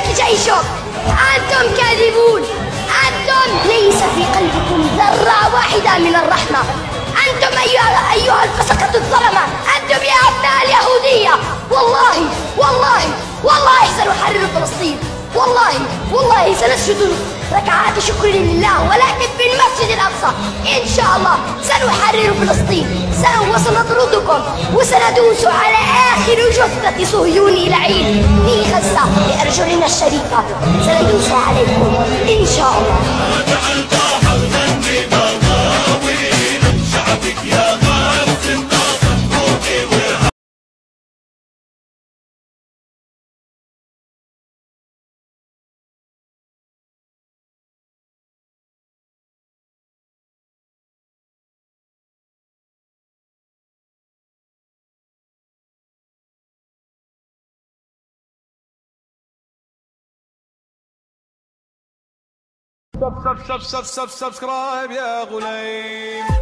يحميك جيشك. أنتم كاذبون، أنتم ليس في قلبكم ذرة واحدة من الرحمة. أنتم أيها الفسقة الظلمة، أنتم يا أبناء اليهودية. والله والله والله سنحرر فلسطين، والله سنسجد ركعات شكر لله، ولكن في المسجد الأقصى إن شاء الله سنحرر فلسطين. وسنطردكم وسندوس على آخر جثة صهيوني لعين في غزة بأرجلنا الشريفة. سندوس عليكم إن شاء الله. سبسكرايب يا غليم.